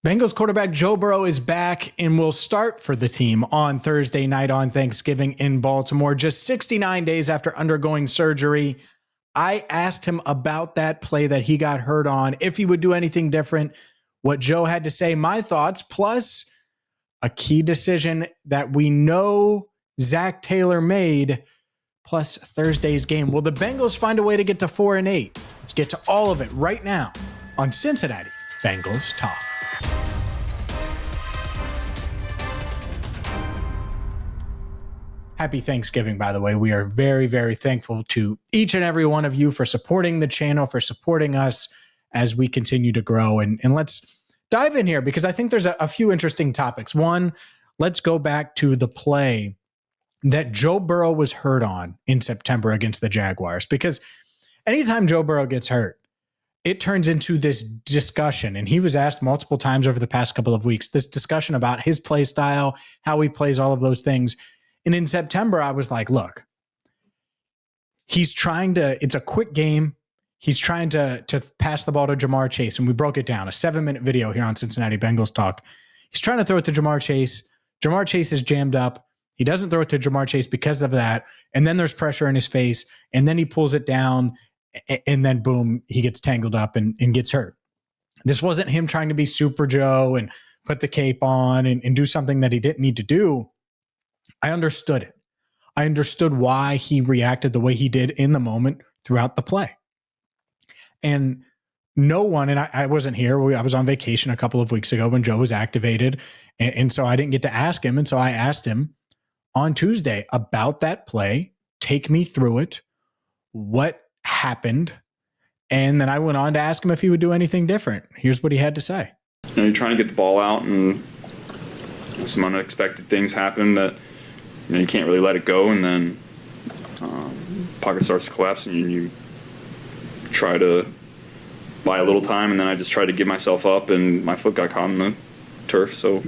Bengals quarterback Joe Burrow is back and will start for the team on Thursday night on Thanksgiving in Baltimore, just 69 days after undergoing surgery. I asked him about that play that he got hurt on, if he would do anything different, what Joe had to say, my thoughts, plus a key decision that we know Zac Taylor made, plus Thursday's game. Will the Bengals find a way to get to 4-8? Let's get to all of it right now on Cincinnati Bengals Talk. Happy Thanksgiving, by the way. We are very, very thankful to each and every one of you for supporting the channel, for supporting us as we continue to grow. And let's dive in here because I think there's a few interesting topics. One, let's go back to the play that Joe Burrow was hurt on in September against the Jaguars. Because anytime Joe Burrow gets hurt, it turns into this discussion. And he was asked multiple times over the past couple of weeks, this discussion about his play style, how he plays, all of those things. And in September, I was like, look, he's trying to, it's a quick game. He's trying to pass the ball to Ja'Marr Chase. And we broke it down, a 7-minute video here on Cincinnati Bengals Talk. He's trying to throw it to Ja'Marr Chase. Ja'Marr Chase is jammed up. He doesn't throw it to Ja'Marr Chase because of that. And then there's pressure in his face. And then he pulls it down. And then boom, he gets tangled up and gets hurt. This wasn't him trying to be Super Joe and put the cape on and do something that he didn't need to do. I understood it. I understood why he reacted the way he did in the moment throughout the play. And no one, and I wasn't here. I was on vacation a couple of weeks ago when Joe was activated. And so I didn't get to ask him. And so I asked him on Tuesday about that play. Take me through it. What happened? And then I went on to ask him if he would do anything different. Here's what he had to say. You're trying to get the ball out and some unexpected things happen that you can't really let it go, and then pocket starts to collapse, and you try to buy a little time, and then I just tried to give myself up, and my foot got caught in the turf, so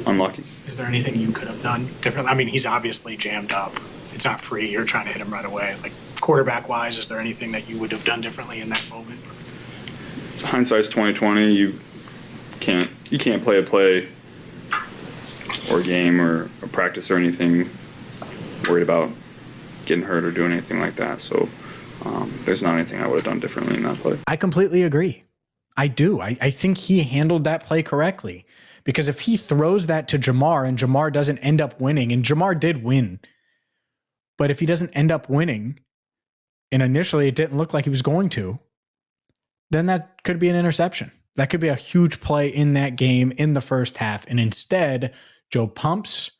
unlucky. Is there anything you could have done differently? I mean, he's obviously jammed up. It's not free. You're trying to hit him right away. Like, quarterback-wise, is there anything that you would have done differently in that moment? Hindsight's 20/20. You can't play a play or a game or a practice or anything worried about getting hurt or doing anything like that. So there's not anything I would have done differently in that play. I completely agree. I do. I think he handled that play correctly, because if he throws that to Ja'Marr and Ja'Marr doesn't end up winning, and Ja'Marr did win, but if he doesn't end up winning, and initially it didn't look like he was going to, then that could be an interception. That could be a huge play in that game in the first half. And instead, Joe pumps,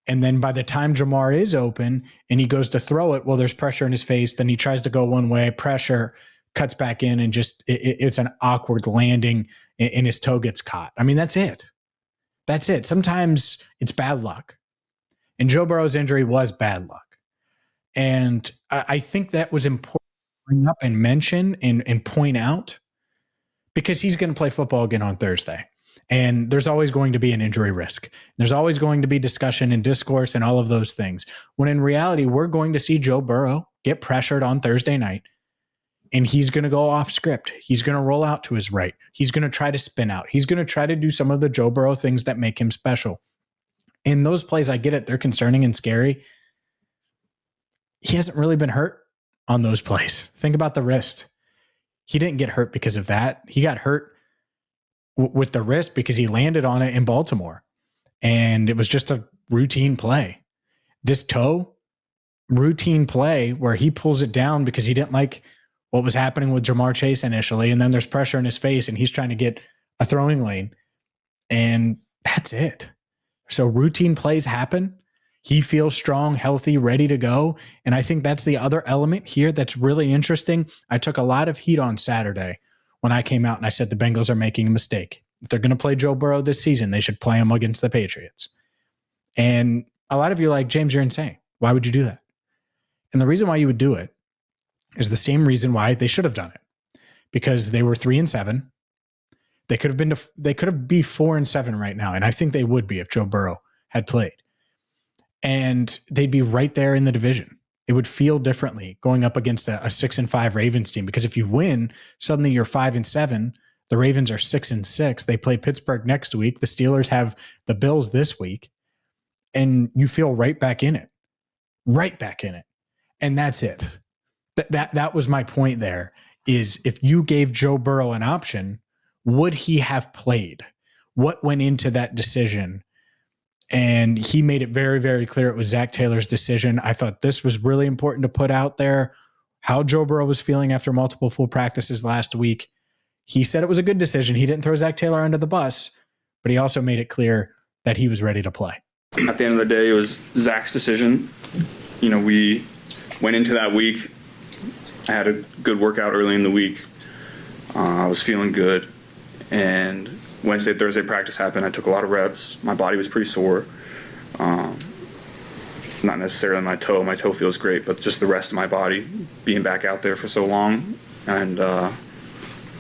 and then by the time Ja'Marr is open and he goes to throw it, well, there's pressure in his face. Then he tries to go one way, pressure, cuts back in, and just it's an awkward landing, and his toe gets caught. I mean, that's it. That's it. Sometimes it's bad luck. And Joe Burrow's injury was bad luck. And I think that was important to bring up and mention and point out, because he's going to play football again on Thursday. And there's always going to be an injury risk. There's always going to be discussion and discourse and all of those things. When in reality, we're going to see Joe Burrow get pressured on Thursday night, and he's going to go off script. He's going to roll out to his right. He's going to try to spin out. He's going to try to do some of the Joe Burrow things that make him special. In those plays, I get it. They're concerning and scary. He hasn't really been hurt on those plays. Think about the wrist. He didn't get hurt because of that. He got hurt with the wrist because he landed on it in Baltimore, and it was just a routine play. This toe, routine play where he pulls it down because he didn't like what was happening with Ja'Marr Chase initially, and then there's pressure in his face, and he's trying to get a throwing lane, and that's it. So routine plays happen. He feels strong, healthy, ready to go. And I think that's the other element here that's really interesting. I took a lot of heat on Saturday when I came out and I said the Bengals are making a mistake. If they're going to play Joe Burrow this season, they should play him against the Patriots. And a lot of you are like, James, you're insane. Why would you do that? And the reason why you would do it is the same reason why they should have done it. Because they were 3-7. They could have been 4-7 right now. And I think they would be if Joe Burrow had played. And they'd be right there in the division. It would feel differently going up against a 6-5 Ravens team, because if you win, suddenly you're 5-7. The Ravens are 6-6. They play Pittsburgh next week. The Steelers have the Bills this week. And you feel right back in it. Right back in it. And that's it. That was my point there, is if you gave Joe Burrow an option, would he have played? What went into that decision? And he made it very, very clear it was Zac Taylor's decision. I thought this was really important to put out there, how Joe Burrow was feeling after multiple full practices last week. He said it was a good decision. He didn't throw Zac Taylor under the bus, but he also made it clear that he was ready to play. At the end of the day, it was Zach's decision. We went into that week. I had a good workout early in the week. I was feeling good. And Wednesday, Thursday practice happened. I took a lot of reps. My body was pretty sore. Not necessarily my toe. My toe feels great, but just the rest of my body being back out there for so long. And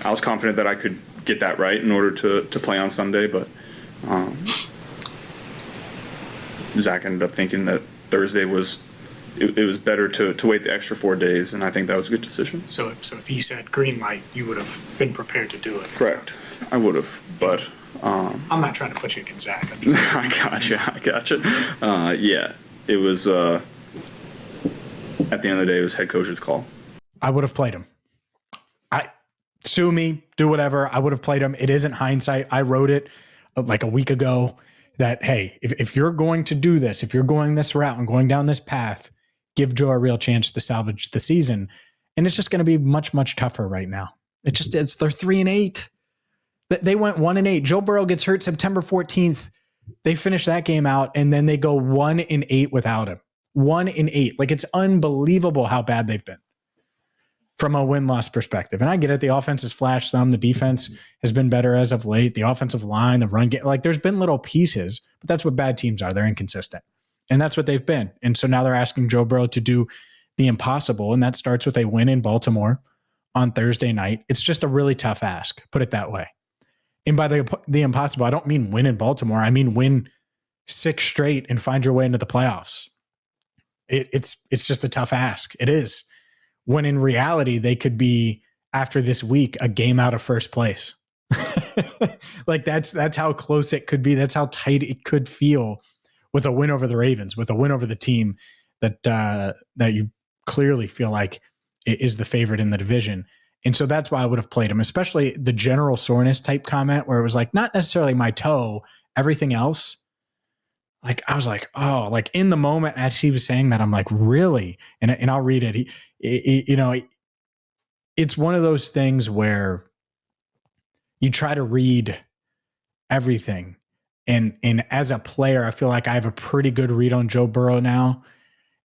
I was confident that I could get that right in order to play on Sunday, but Zach ended up thinking that Thursday was better to wait the extra 4 days, and I think that was a good decision. So if he said green light, you would have been prepared to do it. Correct. I would have, but I'm not trying to put you against Zach. I gotcha. Yeah, it was at the end of the day, it was head coach's call. I would have played him. Sue me, do whatever. I would have played him. It isn't hindsight. I wrote it like a week ago that, hey, if you're going to do this, if you're going this route and going down this path, give Joe a real chance to salvage the season. And it's just going to be much, much tougher right now. It just is. They're 3-8. They went 1-8. Joe Burrow gets hurt September 14th. They finish that game out, and then they go 1-8 without him. 1-8. Like, it's unbelievable how bad they've been from a win-loss perspective. And I get it. The offense has flashed some. The defense has been better as of late. The offensive line, the run game, like, there's been little pieces, but that's what bad teams are. They're inconsistent. And that's what they've been. And so now they're asking Joe Burrow to do the impossible. And that starts with a win in Baltimore on Thursday night. It's just a really tough ask, put it that way. And by the impossible, I don't mean win in Baltimore. I mean win 6 straight and find your way into the playoffs. It's just a tough ask. It is. When in reality, they could be, after this week, a game out of first place. Like, that's how close it could be. That's how tight it could feel with a win over the Ravens, with a win over the team that you clearly feel like is the favorite in the division. And so that's why I would have played him, especially the general soreness type comment where it was like, not necessarily my toe, everything else. Like, I was like, oh, like in the moment as he was saying that, I'm like, really? And I'll read it. It's one of those things where you try to read everything. And as a player, I feel like I have a pretty good read on Joe Burrow now.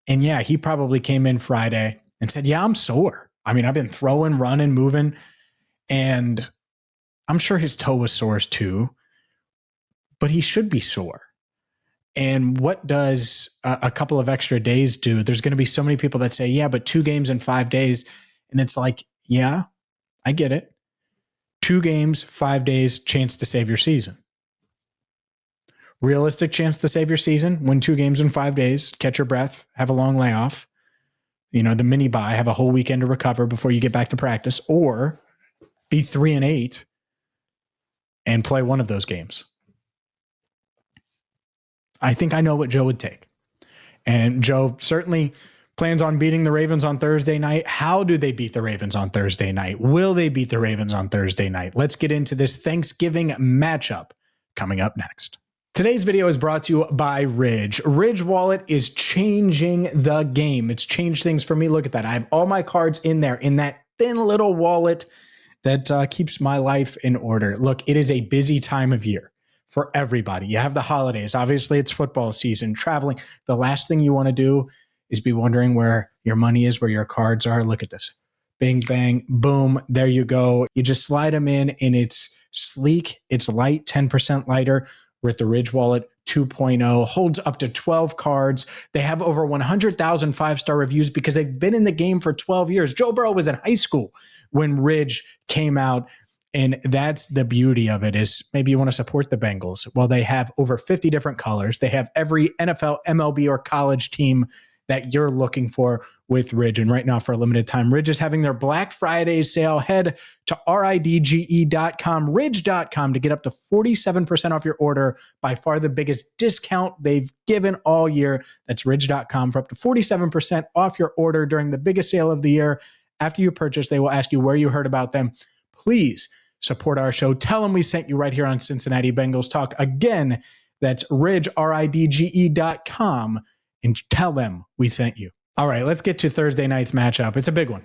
And yeah, he probably came in Friday and said, yeah, I'm sore. I mean, I've been throwing, running, moving, and I'm sure his toe was sore too, but he should be sore. And what does a couple of extra days do? There's going to be so many people that say, yeah, but 2 games in 5 days. And it's like, yeah, I get it. 2 games, 5 days, chance to save your season. Realistic chance to save your season, win 2 games in 5 days, catch your breath, have a long layoff. The mini bye, have a whole weekend to recover before you get back to practice, or be 3-8 and play one of those games. I think I know what Joe would take. And Joe certainly plans on beating the Ravens on Thursday night. How do they beat the Ravens on Thursday night? Will they beat the Ravens on Thursday night? Let's get into this Thanksgiving matchup coming up next. Today's video is brought to you by Ridge. Ridge Wallet is changing the game. It's changed things for me. Look at that. I have all my cards in there in that thin little wallet that keeps my life in order. Look, it is a busy time of year for everybody. You have the holidays. Obviously, it's football season, traveling. The last thing you want to do is be wondering where your money is, where your cards are. Look at this. Bing, bang, boom. There you go. You just slide them in, and it's sleek. It's light, 10% lighter. With the Ridge Wallet 2.0, holds up to 12 cards. They have over 100,000 5-star reviews because they've been in the game for 12 years. Joe Burrow was in high school when Ridge came out. And that's the beauty of it, is maybe you want to support the Bengals. Well, they have over 50 different colors. They have every NFL, MLB, or college team that you're looking for with Ridge. And right now, for a limited time, Ridge is having their Black Friday sale. Head to ridge.com, ridge.com to get up to 47% off your order. By far the biggest discount they've given all year. That's ridge.com for up to 47% off your order during the biggest sale of the year. After you purchase, they will ask you where you heard about them. Please support our show. Tell them we sent you right here on Cincinnati Bengals Talk. Again, that's ridge, ridge.com, and tell them we sent you. All right, let's get to Thursday night's matchup. It's a big one.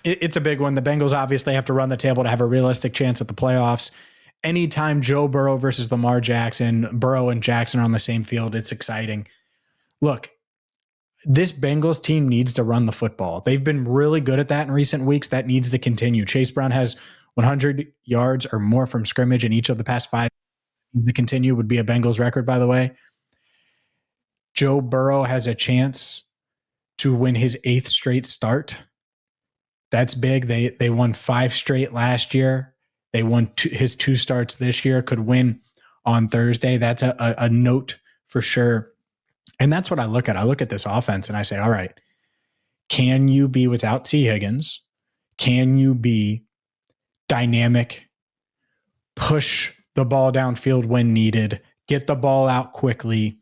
It's a big one. The Bengals obviously have to run the table to have a realistic chance at the playoffs. Anytime Joe Burrow versus Lamar Jackson, Burrow and Jackson are on the same field, it's exciting. Look, this Bengals team needs to run the football. They've been really good at that in recent weeks. That needs to continue. Chase Brown has 100 yards or more from scrimmage in each of the past 5. Needs to continue, would be a Bengals record, by the way. Joe Burrow has a chance to win his 8th straight start. That's big. They won 5 straight last year. They won his 2 starts this year, could win on Thursday. That's a note for sure. And that's what I look at. I look at this offense and I say, all right, can you be without Tee Higgins? Can you be dynamic, push the ball downfield when needed, get the ball out quickly,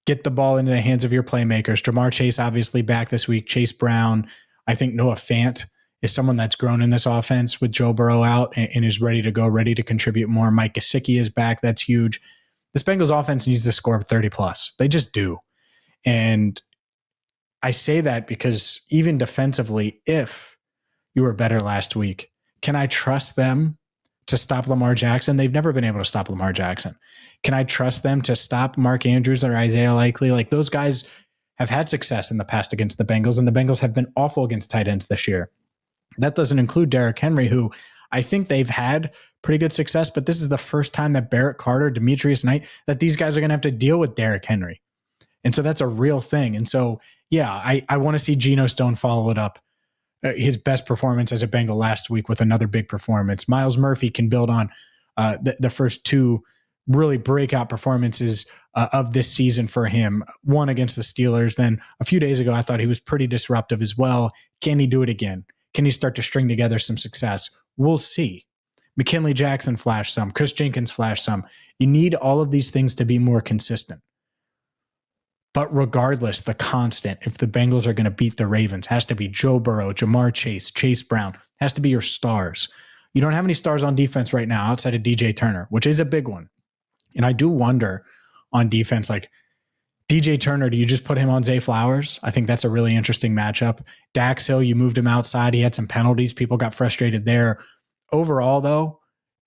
get the ball into the hands of your playmakers? Jamar Chase obviously back this week. Chase Brown. I think Noah Fant is someone that's grown in this offense with Joe Burrow out and is ready to go, ready to contribute more. Mike Gesicki is back. That's huge. This Bengals offense needs to score 30 plus. They just do. And I say that because even defensively, if you were better last week, can I trust them to stop Lamar Jackson? They've never been able to stop Lamar Jackson. Can I trust them to stop Mark Andrews or Isaiah Likely? Like, those guys have had success in the past against the Bengals, and the Bengals have been awful against tight ends this year. That doesn't include Derrick Henry, who I think they've had pretty good success, but this is the first time that Barrett Carter, Demetrius Knight, that these guys are going to have to deal with Derrick Henry. And so that's a real thing. And so, yeah, I want to see Geno Stone follow it up. His best performance as a Bengal last week with another big performance. Miles Murphy can build on the first 2 really breakout performances of this season for him. One against the Steelers. Then a few days ago, I thought he was pretty disruptive as well. Can he do it again? Can he start to string together some success? We'll see. McKinley Jackson flashed some. Chris Jenkins flashed some. You need all of these things to be more consistent. But regardless, the constant, if the Bengals are going to beat the Ravens, has to be Joe Burrow, Jamar Chase, Chase Brown, has to be your stars. You don't have any stars on defense right now outside of DJ Turner, which is a big one. And I do wonder on defense, like DJ Turner, do you just put him on Zay Flowers? I think that's a really interesting matchup. Dax Hill, you moved him outside. He had some penalties. People got frustrated there. Overall, though,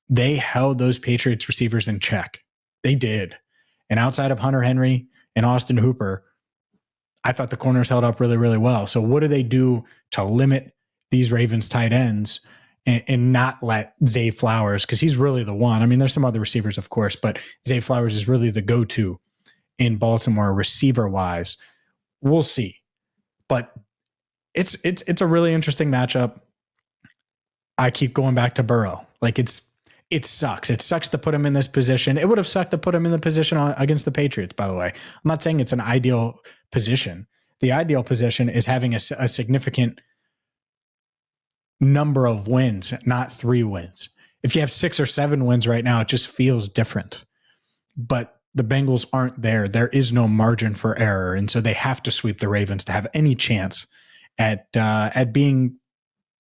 they held those Patriots receivers in check. They did. And outside of Hunter Henry and Austin Hooper, I thought the corners held up really, really well. So what do they do to limit these Ravens tight ends and not let Zay Flowers, because he's really the one. I mean, there's some other receivers, of course, but Zay Flowers is really the go-to in Baltimore receiver-wise. We'll see. But it's a really interesting matchup. I keep going back to Burrow. Like, it sucks. It sucks to put him in this position. It would have sucked to put him in the position against the Patriots, by the way. I'm not saying it's an ideal position. The ideal position is having a significant number of wins, not 3 wins. If you have 6 or 7 wins right now, it just feels different. But the Bengals aren't there. There is no margin for error. And so they have to sweep the Ravens to have any chance at being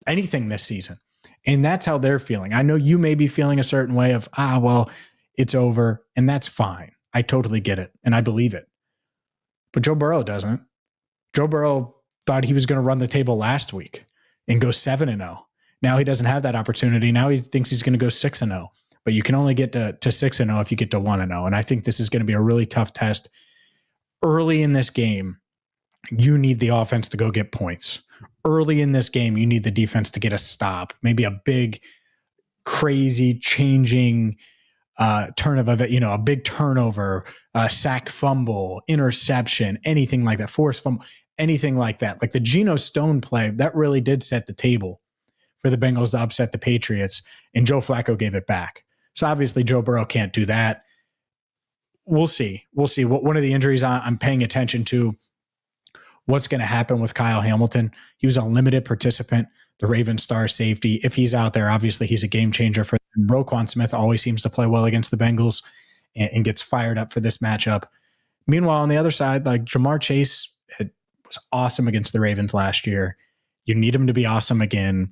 anything this season. And that's how they're feeling. I know you may be feeling a certain way of, well, it's over, and that's fine. I totally get it, and I believe it. But Joe Burrow doesn't. Joe Burrow thought he was going to run the table last week and go 7-0. Now he doesn't have that opportunity. Now he thinks he's going to go 6-0. But you can only get to 6-0 if you get to 1-0. And I think this is going to be a really tough test. Early in this game, you need the offense to go get points. Early in this game, you need the defense to get a stop, maybe a big, crazy, changing turn of a big turnover, sack, fumble, interception, anything like that, forced fumble, anything like that. Like the Geno Stone play, that really did set the table for the Bengals to upset the Patriots, and Joe Flacco gave it back. So obviously Joe Burrow can't do that. We'll see. One of the injuries I'm paying attention to what's going to happen with Kyle Hamilton. He was a limited participant, the Ravens star safety. If he's out there, obviously he's a game changer for them. Roquan Smith always seems to play well against the Bengals and gets fired up for this matchup. Meanwhile, on the other side, like Jamar Chase was awesome against the Ravens last year. You need him to be awesome again.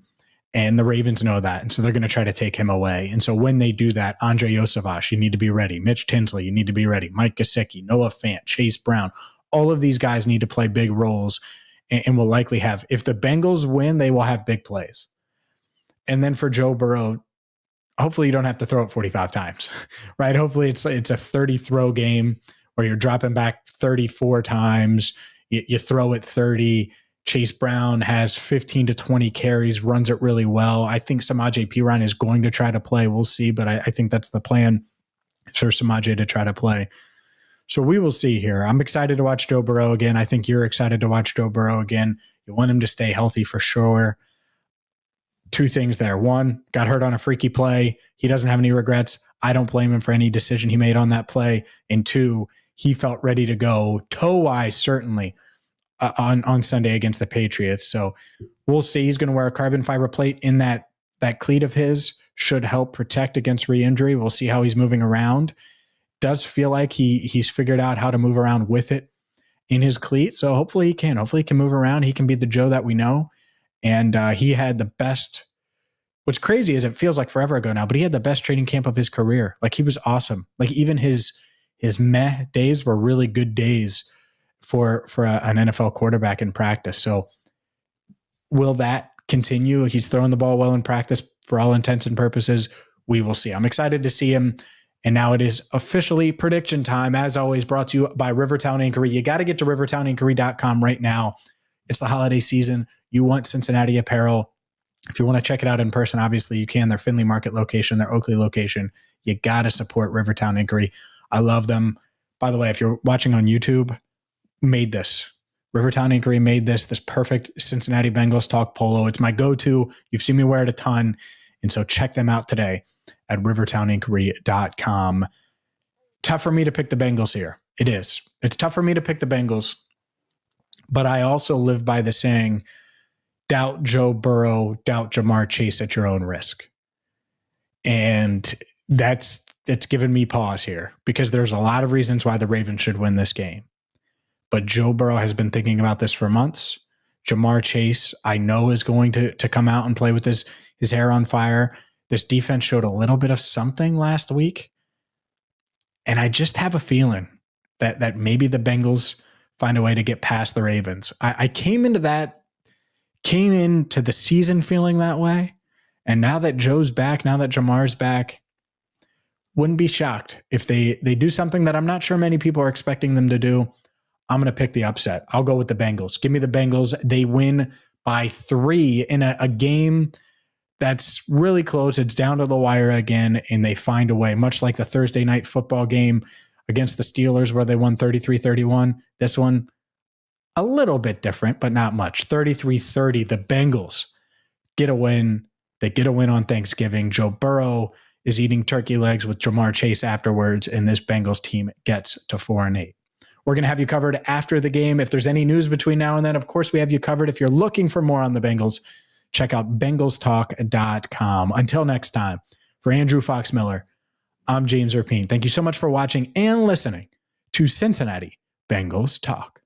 And the Ravens know that. And so they're going to try to take him away. And so when they do that, Andre Yosavash, you need to be ready. Mitch Tinsley, you need to be ready. Mike Gesicki, Noah Fant, Chase Brown, all of these guys need to play big roles and will likely have, if the Bengals win, they will have big plays. And then for Joe Burrow, hopefully you don't have to throw it 45 times, right? Hopefully it's a 30 throw game where you're dropping back 34 times. You throw it 30. Chase Brown has 15 to 20 carries, runs it really well. I think Samaje Perine is going to try to play. We'll see, but I think that's the plan for Samaje to try to play. So we will see here. I'm excited to watch Joe Burrow again. I think you're excited to watch Joe Burrow again. You want him to stay healthy for sure. Two things there. One, got hurt on a freaky play. He doesn't have any regrets. I don't blame him for any decision he made on that play. And two, he felt ready to go toe-wise, certainly, on Sunday against the Patriots. So we'll see. He's going to wear a carbon fiber plate in that cleat of his, should help protect against re-injury. We'll see how he's moving around. Does feel like he's figured out how to move around with it in his cleat. So hopefully he can move around. He can be the Joe that we know. And he had the best. What's crazy is it feels like forever ago now, but he had the best training camp of his career. Like, he was awesome. Like, even his meh days were really good days for an NFL quarterback in practice. So will that continue? He's throwing the ball well in practice for all intents and purposes. We will see. I'm excited to see him. And now it is officially prediction time, as always, brought to you by Rivertown Inquiry. You got to get to rivertowninquiry.com right now. It's the holiday season. You want Cincinnati apparel. If you want to check it out in person, obviously you can. Their Findlay Market location, their Oakley location. You got to support Rivertown Inquiry. I love them. By the way, if you're watching on YouTube, made this. Rivertown Inquiry made this perfect Cincinnati Bengals talk polo. It's my go-to. You've seen me wear it a ton. And so check them out today at rivertowninquiry.com. Tough for me to pick the Bengals here. It is. It's tough for me to pick the Bengals. But I also live by the saying, doubt Joe Burrow, doubt Jamar Chase at your own risk. And that's given me pause here, because there's a lot of reasons why the Ravens should win this game. But Joe Burrow has been thinking about this for months. Jamar Chase, I know, is going to come out and play with his hair on fire. This defense showed a little bit of something last week. And I just have a feeling that maybe the Bengals find a way to get past the Ravens. I came into the season feeling that way. And now that Joe's back, now that Jamar's back, wouldn't be shocked if they do something that I'm not sure many people are expecting them to do. I'm going to pick the upset. I'll go with the Bengals. Give me the Bengals. They win by 3 in a game that's really close. It's down to the wire again, and they find a way, much like the Thursday night football game against the Steelers where they won 33-31. This one, a little bit different, but not much. 33-30. The Bengals get a win. They get a win on Thanksgiving. Joe Burrow is eating turkey legs with Jamar Chase afterwards, and this Bengals team gets to 4-8. We're going to have you covered after the game. If there's any news between now and then, of course, we have you covered. If you're looking for more on the Bengals, check out bengalstalk.com. Until next time, for Andrew Fox Miller, I'm James Rapien. Thank you so much for watching and listening to Cincinnati Bengals Talk.